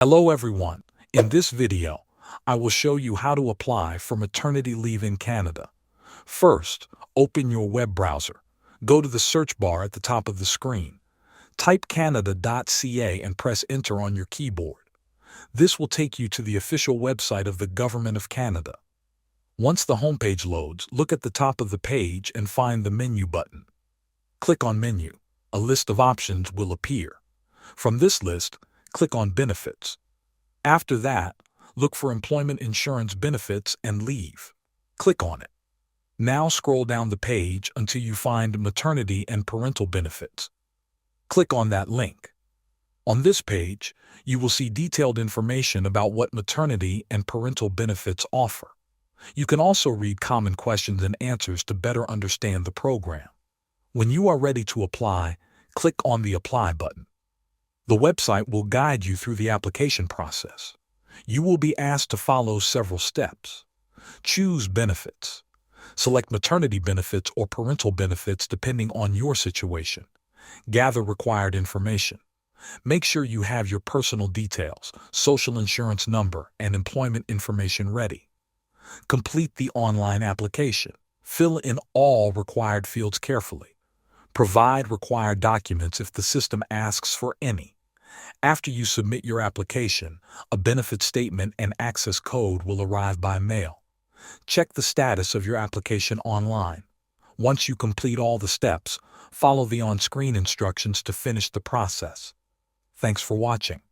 Hello everyone. In this video, I will show you how to apply for maternity leave in Canada. First, open your web browser. Go to the search bar at the top of the screen. Type canada.ca and press enter on your keyboard. This will take you to the official website of the Government of Canada. Once the homepage loads, look at the top of the page and find the menu button. Click on Menu. A list of options will appear. From this list, click on Benefits. After that, look for Employment Insurance Benefits and Leave. Click on it. Now scroll down the page until you find Maternity and Parental Benefits. Click on that link. On this page, you will see detailed information about what maternity and parental benefits offer. You can also read common questions and answers to better understand the program. When you are ready to apply, click on the Apply button. The website will guide you through the application process. You will be asked to follow several steps. Choose benefits. Select maternity benefits or parental benefits depending on your situation. Gather required information. Make sure you have your personal details, social insurance number, and employment information ready. Complete the online application. Fill in all required fields carefully. Provide required documents if the system asks for any. After you submit your application, a benefit statement and access code will arrive by mail. Check the status of your application online. Once you complete all the steps, follow the on-screen instructions to finish the process. Thanks for watching.